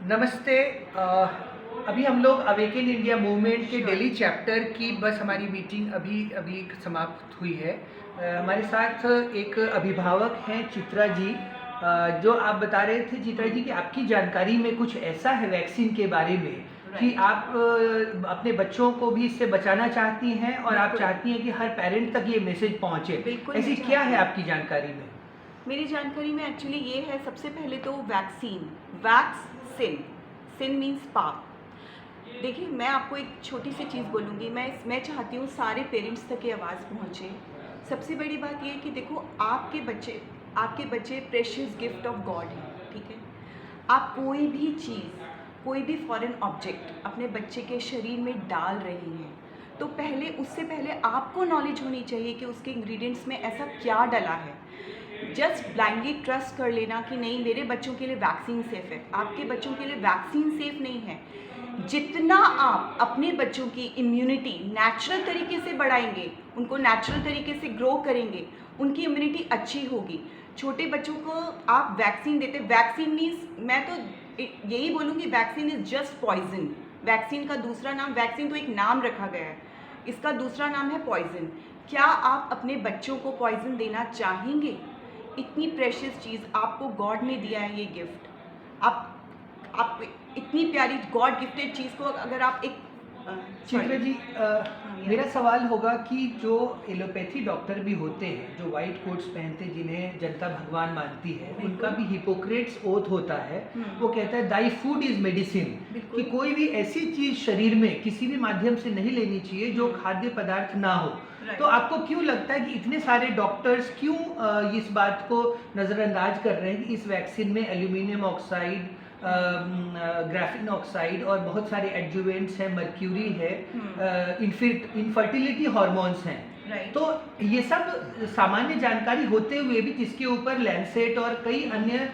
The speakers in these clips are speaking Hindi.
नमस्ते। अभी हम लोग अवेकन इंडिया मूवमेंट के श्योर। दिल्ली चैप्टर की बस हमारी मीटिंग अभी अभी समाप्त हुई है। हमारे साथ एक अभिभावक हैं चित्रा जी, जो आप बता रहे थे चित्रा जी कि आपकी जानकारी में कुछ ऐसा है वैक्सीन के बारे में कि राइट। आप अपने बच्चों को भी इससे बचाना चाहती हैं और आप बिल्कुल। चाहती हैं कि हर पेरेंट तक ये मैसेज पहुंचे। बिल्कुल ऐसी मैं क्या चाहती है हूँ। आपकी जानकारी में? मेरी जानकारी में एक्चुअली ये है, सबसे पहले तो वैक्सीन, वैक्स सिन, सिन मीन्स पाप। देखिए, मैं आपको एक छोटी सी चीज़ बोलूँगी। मैं चाहती हूँ सारे पेरेंट्स तक ये आवाज़ पहुँचे। सबसे बड़ी बात ये है कि देखो, आपके बच्चे प्रेशियस गिफ्ट ऑफ गॉड हैं, ठीक है? आप कोई भी चीज़, कोई भी फॉरेन ऑब्जेक्ट अपने बच्चे के शरीर में डाल रही हैं, तो उससे पहले आपको नॉलेज होनी चाहिए कि उसके इंग्रेडिएंट्स में ऐसा क्या डला है। जस्ट ब्लाइंडली ट्रस्ट कर लेना कि नहीं, मेरे बच्चों के लिए वैक्सीन सेफ़ है, आपके बच्चों के लिए वैक्सीन सेफ़ नहीं है। जितना आप अपने बच्चों की इम्यूनिटी नेचुरल तरीके से बढ़ाएंगे, उनको नेचुरल तरीके से ग्रो करेंगे, उनकी इम्यूनिटी अच्छी होगी। छोटे बच्चों को आप वैक्सीन देते, वैक्सीन मीन्स, मैं तो यही बोलूँगी, vaccine is just poison. Vaccine का दूसरा नाम, वैक्सीन तो एक नाम रखा गया है, इसका दूसरा नाम है पॉइजन। क्या आप अपने बच्चों को पॉइजन देना चाहेंगे? इतनी प्रेशियस चीज़ आपको गॉड ने दिया है, ये गिफ्ट। आप इतनी प्यारी गॉड गिफ्टेड चीज़ को अगर आप एक चित्रा जी, हाँ, मेरा सवाल होगा कि जो एलोपैथी डॉक्टर भी होते हैं, जो वाइट कोट्स पहनते हैं, जिन्हें जनता भगवान मानती है, उनका भी हिपोक्रेट्स ओथ होता है। वो कहता है दाई फूड इज मेडिसिन, कि कोई भी ऐसी चीज शरीर में किसी भी माध्यम से नहीं लेनी चाहिए जो खाद्य पदार्थ ना हो। तो आपको क्यों लगता है कि इतने सारे डॉक्टर्स क्यों इस बात को नज़रअंदाज कर रहे हैं कि इस वैक्सीन में एल्यूमिनियम ऑक्साइड, ग्राफिन ऑक्साइड और बहुत सारे एडजुवेंट्स हैं, मर्क्यूरी है, इनफर्टिलिटी हॉर्मोन्स हैं? राइट। तो ये सब सामान्य जानकारी होते हुए भी, जिसके ऊपर लैंसेट और कई अन्य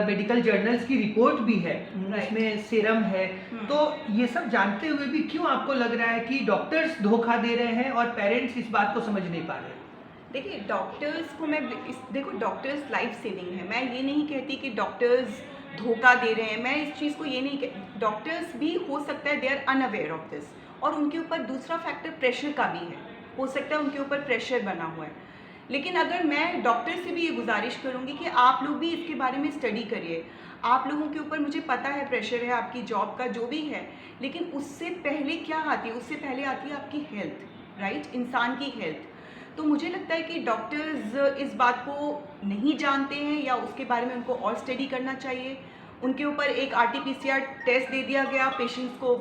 मेडिकल जर्नल्स की रिपोर्ट भी है, इसमें सीरम है, तो ये सब जानते हुए भी क्यों आपको लग रहा है कि डॉक्टर्स धोखा दे रहे हैं और पेरेंट्स इस बात को समझ नहीं पा रहे हैं? देखिए, डॉक्टर्स को देखो, डॉक्टर्स लाइफ सेविंग है। मैं ये नहीं कहती कि डॉक्टर्स धोखा दे रहे हैं, मैं इस चीज़ को ये नहीं कह, डॉक्टर्स भी हो सकता है they are unaware of this, और उनके ऊपर दूसरा फैक्टर प्रेशर का भी है, हो सकता है उनके ऊपर प्रेशर बना हुआ है। लेकिन अगर मैं डॉक्टर से भी ये गुजारिश करूँगी कि आप लोग भी इसके बारे में स्टडी करिए। आप लोगों के ऊपर, मुझे पता है प्रेशर है आपकी जॉब का, जो भी है, लेकिन उससे पहले क्या आती है? उससे पहले आती है आपकी हेल्थ, राइट? इंसान की हेल्थ। तो मुझे लगता है कि डॉक्टर्स इस बात को नहीं जानते हैं, या उसके बारे में उनको और स्टडी करना चाहिए। उनके ऊपर एक आरटीपीसीआर टेस्ट दे दिया गया पेशेंट्स को,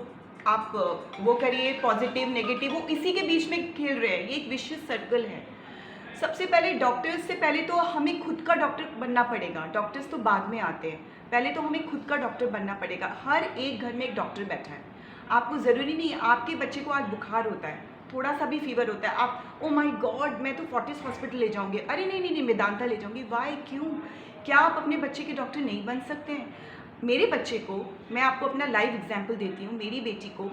आप वो करिए, पॉजिटिव नेगेटिव, वो इसी के बीच में खेल रहे हैं। ये एक विशियस सर्कल है। सबसे पहले डॉक्टर्स से पहले तो हमें खुद का डॉक्टर बनना पड़ेगा। डॉक्टर्स तो बाद में आते हैं, पहले तो हमें खुद का डॉक्टर बनना पड़ेगा। हर एक घर में एक डॉक्टर बैठा है। आपको ज़रूरी नहीं है, आपके बच्चे को आज बुखार होता है, थोड़ा सा भी फीवर होता है, आप ओ माय गॉड मैं तो फोर्टिस हॉस्पिटल ले जाऊंगी, अरे नहीं नहीं नहीं, मेदांता ले जाऊंगी। वाई, क्यों? क्या आप अपने बच्चे के डॉक्टर नहीं बन सकते हैं? मेरे बच्चे को, मैं आपको अपना लाइव एग्जाम्पल देती हूँ। मेरी बेटी को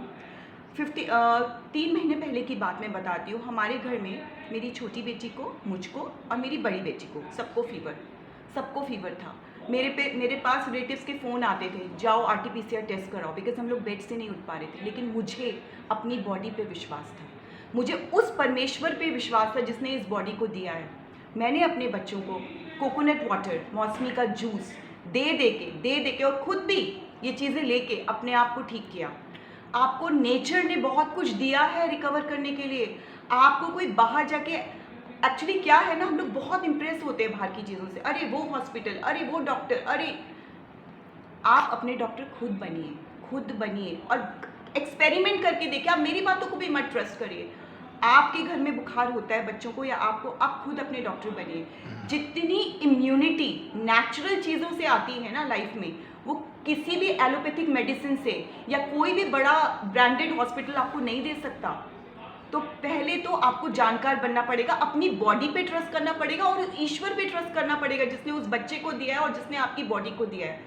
3 महीने पहले की बात मैं बताती हूँ। हमारे घर में मेरी छोटी बेटी को, मुझको और मेरी बड़ी बेटी को, सबको फीवर था। मेरे पास रिलेटिव्स के फ़ोन आते थे, जाओ आरटीपीसीआर टेस्ट कराओ, बिकॉज हम लोग बेड से नहीं उठ पा रहे थे। लेकिन मुझे अपनी बॉडी पे विश्वास था, मुझे उस परमेश्वर पे विश्वास था जिसने इस बॉडी को दिया है। मैंने अपने बच्चों को कोकोनट वाटर, मौसमी का जूस दे दे के और खुद भी ये चीज़ें लेके अपने आप को ठीक किया। आपको नेचर ने बहुत कुछ दिया है रिकवर करने के लिए। आपको कोई बाहर जाके, एक्चुअली क्या है ना, हम लोग बहुत इंप्रेस होते हैं बाहर की चीज़ों से, अरे वो हॉस्पिटल, अरे वो डॉक्टर, अरे आप अपने डॉक्टर खुद बनिए और एक्सपेरिमेंट करके देखिए। आप मेरी बातों को भी मत ट्रस्ट करिए। आपके घर में बुखार होता है बच्चों को या आपको, आप खुद अपने डॉक्टर बनिए। जितनी इम्यूनिटी नेचुरल चीज़ों से आती है ना लाइफ में, वो किसी भी एलोपैथिक मेडिसिन से या कोई भी बड़ा ब्रांडेड हॉस्पिटल आपको नहीं दे सकता। तो पहले तो आपको जानकार बनना पड़ेगा, अपनी बॉडी पे ट्रस्ट करना पड़ेगा और ईश्वर पे ट्रस्ट करना पड़ेगा जिसने उस बच्चे को दिया है और जिसने आपकी बॉडी को दिया है।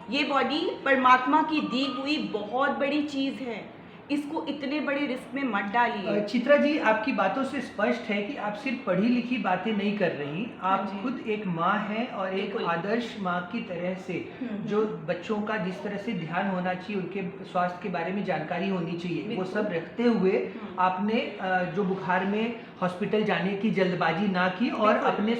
ये बॉडी परमात्मा की दी हुई बहुत बड़ी चीज़ है। इसको इतने बड़े रिस्क में मत डालिए। चित्रा जी, आपकी बातों से स्पष्ट है कि आप सिर्फ पढ़ी लिखी बातें नहीं कर रही, हाँ आप जी। खुद एक माँ हैं और एक बिल्कुल। आदर्श माँ की तरह से जो बच्चों का जिस तरह से ध्यान होना चाहिए, उनके स्वास्थ्य के बारे में जानकारी होनी चाहिए, वो बिल्कुल। सब रखते हुए आपने जो बुखार में हॉस्पिटल जाने की जल्दबाजी ना की और बिल्कुल। अपने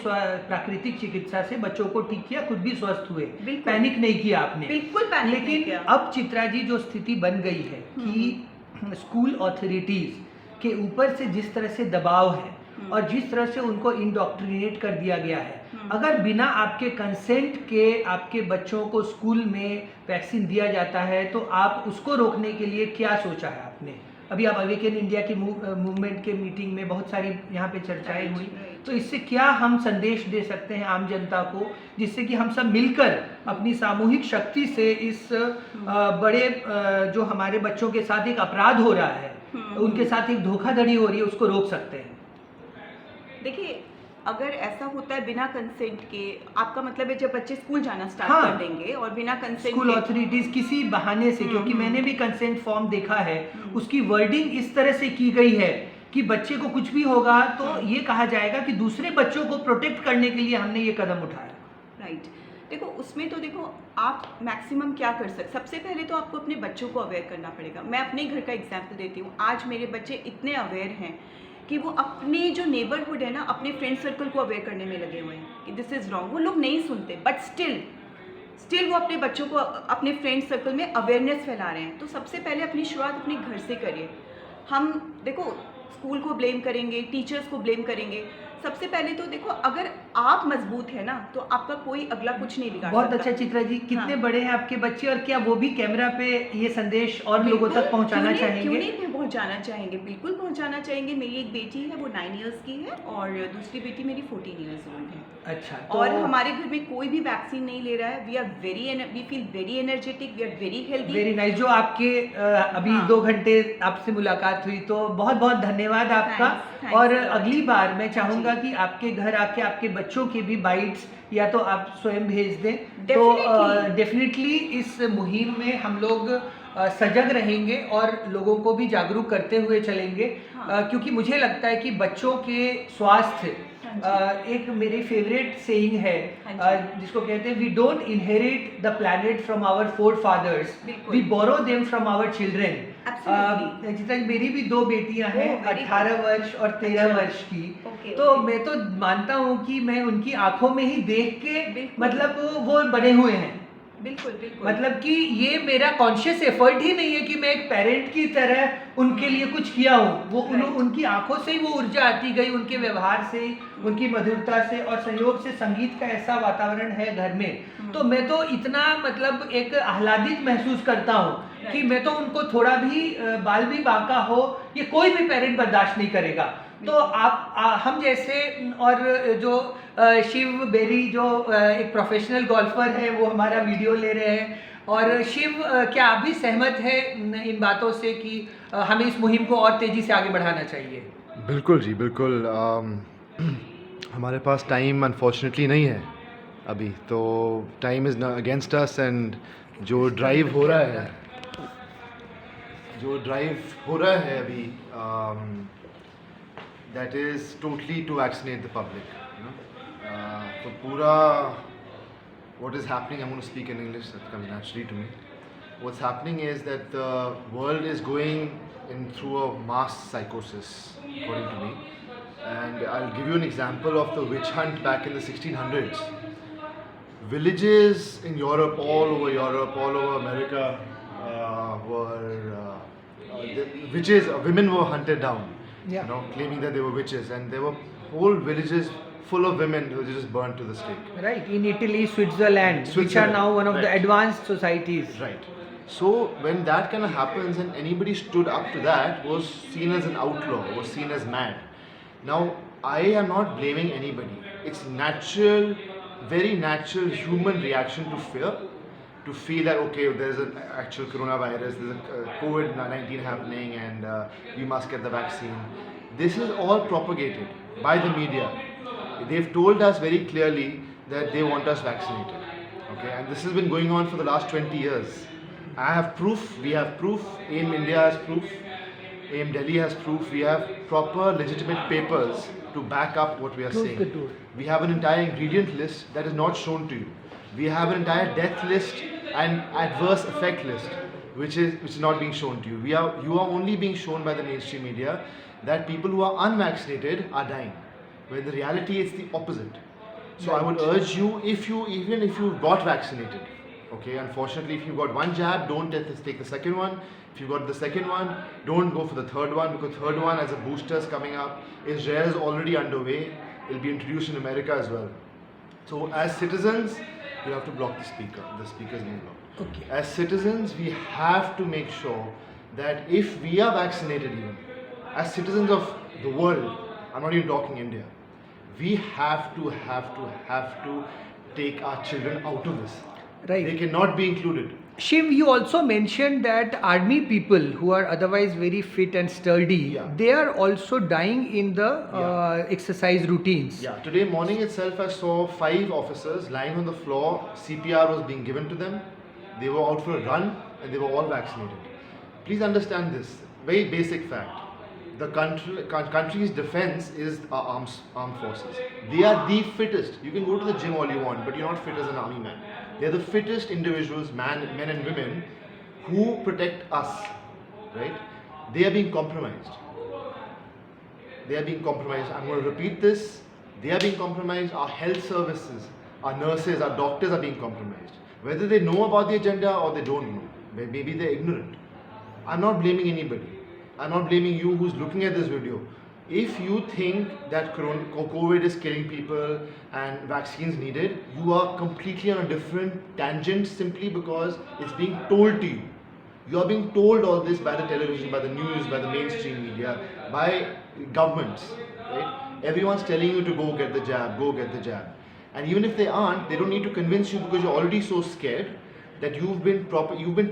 प्राकृतिक चिकित्सा से बच्चों को ठीक किया, खुद भी स्वस्थ हुए, बिल्कुल। पैनिक नहीं किया आपने। बिल्कुल पैनिक नहीं लेकिन किया। अब चित्रा जी, जो स्थिति बन गई है कि स्कूल अथॉरिटीज के ऊपर से जिस तरह से दबाव है और जिस तरह से उनको इंडोक्ट्रिनेट कर दिया गया है, अगर बिना आपके कंसेंट के आपके बच्चों को स्कूल में वैक्सीन दिया जाता है तो आप उसको रोकने के लिए क्या सोचा है आपने? अभी आप अवेकन इंडिया की मूवमेंट के मीटिंग में बहुत सारी यहाँ पे चर्चाएं हुई, तो इससे क्या हम संदेश दे सकते हैं आम जनता को, जिससे कि हम सब मिलकर अपनी सामूहिक शक्ति से इस बड़े जो हमारे बच्चों के साथ एक अपराध हो रहा है, उनके साथ एक धोखाधड़ी हो रही है, उसको रोक सकते हैं? देखिए, अगर ऐसा होता है बिना कंसेंट के, आपका मतलब है जब बच्चे स्कूल जाना स्टार्ट हाँ। कर देंगे और बिना कंसेंट स्कूल के अथॉरिटीज किसी बहाने से, क्योंकि मैंने भी कंसेंट फॉर्म देखा है, उसकी वर्डिंग इस तरह से की गई है कि बच्चे को कुछ भी होगा तो ये कहा जाएगा कि दूसरे बच्चों को प्रोटेक्ट करने के लिए हमने ये कदम उठाया। राइट। देखो, उसमें तो देखो आप मैक्सिमम क्या कर सकते, सबसे पहले तो आपको अपने बच्चों को अवेयर करना पड़ेगा। मैं अपने घर का एग्जाम्पल देती हूँ। आज मेरे बच्चे इतने अवेयर हैं कि वो अपने जो नेबरहुड है ना, अपने फ्रेंड सर्कल को अवेयर करने में लगे हुए हैं कि दिस इज़ रॉन्ग। वो लोग नहीं सुनते, बट स्टिल वो अपने बच्चों को अपने फ्रेंड सर्कल में अवेयरनेस फैला रहे हैं। तो सबसे पहले अपनी शुरुआत अपने घर से करिए। हम देखो स्कूल को ब्लेम करेंगे, टीचर्स को ब्लेम करेंगे, सबसे पहले तो देखो अगर आप मजबूत है ना तो आपका कोई अगला कुछ नहीं बिगाड़ बहुत सकता। अच्छा चित्रा जी, कितने हाँ। बड़े हैं आपके बच्चे और क्या वो भी कैमरा पे ये संदेश और लोगों तक पहुंचाना क्यों चाहेंगे? नहीं पहुंचाना चाहेंगे, बिल्कुल पहुंचाना चाहेंगे। मेरी एक बेटी है, वो 9 इयर्स की है और दूसरी बेटी मेरी 14 इयर्स ओल्ड है। अच्छा, तो और हमारे घर में कोई भी वैक्सीन नहीं ले रहा है। We feel very energetic, we are very healthy. Very nice. जो आपके अभी हाँ। 2 घंटे आपसे मुलाकात हुई, तो बहुत बहुत धन्यवाद आपका। Thanks और a lot. अगली बार मैं चाहूंगा कि आपके घर आके आपके बच्चों के भी बाइट्स या तो आप स्वयं भेज दें, तो Definitely. डेफिनेटली इस मुहिम में हम लोग सजग रहेंगे और लोगों को भी जागरूक करते हुए चलेंगे। हाँ। क्योंकि मुझे लगता है कि बच्चों के स्वास्थ्य, एक मेरी फेवरेट सेइंग है जिसको कहते हैं, we don't inherit the planet from our forefathers, बिल्कुल। We borrow them from our children. Absolutely. जितना मेरी भी 2 बेटियां हैं, Oh, very 18 वर्ष और 13 वर्ष की। Okay, तो okay. मैं तो मानता हूँ कि मैं उनकी आंखों में ही देख के बिल्कुल। मतलब वो बड़े हुए हैं। बिल्कुल बिल्कुल। मतलब कि ये मेरा कॉन्शियस एफर्ट ही नहीं है कि मैं एक पेरेंट की तरह उनके लिए कुछ किया हूँ, वो उनकी आंखों से ही वो ऊर्जा आती गई, उनके व्यवहार से, उनकी मधुरता से और संयोग से संगीत का ऐसा वातावरण है घर में, तो मैं तो इतना मतलब एक आह्लादित महसूस करता हूँ कि मैं तो उनको थोड़ा भी बाल भी बांका हो, ये कोई भी पेरेंट बर्दाश्त नहीं करेगा। तो आप हम जैसे, और जो शिव बेरी जो एक प्रोफेशनल गोल्फर है, वो हमारा वीडियो ले रहे हैं। और शिव, क्या आप भी सहमत है इन बातों से कि हमें इस मुहिम को और तेजी से आगे बढ़ाना चाहिए? बिल्कुल जी, बिल्कुल। हमारे पास टाइम अनफॉर्चुनेटली नहीं है अभी, तो time is against us. And जो ड्राइव हो रहा है अभी, that is totally to vaccinate the public, तो पूरा what is happening, I'm going to speak in English, that comes naturally to me. What's happening is that the world is going through a mass psychosis, according to me. And I'll give you an example of the witch hunt back in the 1600s. Villages in Europe, all over America, women were hunted down, claiming that they were witches, and there were whole villages full of women who were just burnt to the stake. Right, in Italy, Switzerland, which are now one of the advanced societies. Right. So when that kind of happens and anybody stood up to that was seen as an outlaw, was seen as mad. Now, I am not blaming anybody. It's natural, very natural human reaction to fear, to feel that, okay, there's an actual coronavirus, there's a COVID-19 happening, and we must get the vaccine. This is all propagated by the media. They've told us very clearly that they want us vaccinated, okay, and this has been going on for the last 20 years. I have proof, we have proof, AIM India has proof. AIM Delhi has proof. We have proper legitimate papers to back up what we are Close saying. the door. We have an entire ingredient list that is not shown to you. We have an entire death list and adverse effect list, which is not being shown to you. You are only being shown by the mainstream media that people who are unvaccinated are dying, when the reality is the opposite. So I would urge you, even if you got vaccinated, okay, unfortunately, if you got one jab, don't take the second one. If you got the second one, don't go for the third one, because third one as a booster is coming up. Israel is already underway. It will be introduced in America as well. So as citizens, you have to block the speaker. The speaker is being blocked. Okay. As citizens, we have to make sure that if we are vaccinated, even as citizens of the world, I'm not even talking India, we have to take our children out of this. Right. They cannot be included. Shiv, you also mentioned that army people who are otherwise very fit and sturdy, Yeah. they are also dying in the exercise routines. Yeah, today morning itself I saw 5 officers lying on the floor. CPR was being given to them. They were out for a run and they were all vaccinated. Please understand this very basic fact. The country's defense is our armed forces. They are the fittest. You can go to the gym all you want, but you're not fit as an army man. They're the fittest individuals, men and women, who protect us, right? They are being compromised. They are being compromised. I'm going to repeat this. They are being compromised. Our health services, our nurses, our doctors are being compromised. Whether they know about the agenda or they don't know, maybe they're ignorant. I'm not blaming anybody. I'm not blaming you who's looking at this video. If you think that COVID is killing people and vaccines needed, you are completely on a different tangent simply because it's being told to you. You are being told all this by the television, by the news, by the mainstream media, by governments. Right? Everyone's telling you to go get the jab, go get the jab. And even if they aren't, they don't need to convince you because you're already so scared that you've been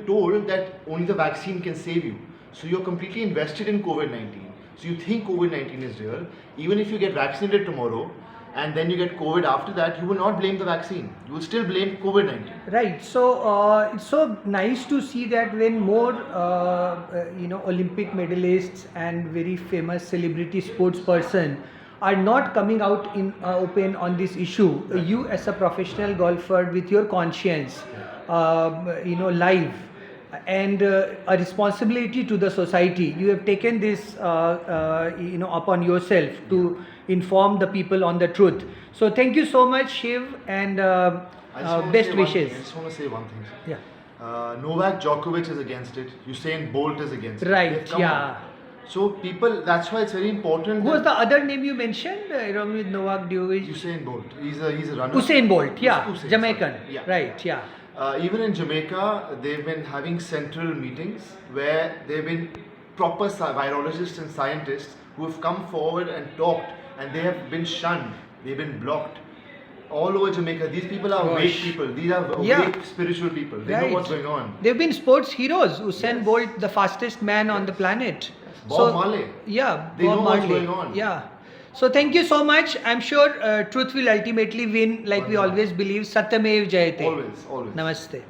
told that only the vaccine can save you. So you're completely invested in COVID-19. So you think COVID-19 is real. Even if you get vaccinated tomorrow and then you get COVID after that, you will not blame the vaccine. You will still blame COVID-19. Right. So it's so nice to see that when more Olympic medalists and very famous celebrity sports person are not coming out in open on this issue. You as a professional golfer with your conscience, live and a responsibility to the society, you have taken this upon yourself to inform the people on the truth. So thank you so much, Shiv, and best wishes. I just want to say one thing. Yeah. Novak Djokovic is against it. Usain Bolt is against it. Right. They've come Yeah. out. So people, that's why it's very important. Who was the other name you mentioned? Along with Novak Djokovic. Usain Bolt. He's a runner. Usain Bolt. Yeah. Usain, Jamaican. sorry. Yeah. Right. Yeah. Even in Jamaica, they've been having central meetings where they've been proper virologists and scientists who have come forward and talked, and they have been shunned. They've been blocked. All over Jamaica, these people are awake Gosh. people. These are awake Yeah. spiritual people. They Right. know what's going on. They've been sports heroes. Usain Yes. Bolt, the fastest man on the planet. Bob Marley. Yeah, They Bob know what's Marley. going on. Yeah. So thank you so much. I'm sure truth will ultimately win, like we always believe. Satyamev Jayate. Always, always. Namaste.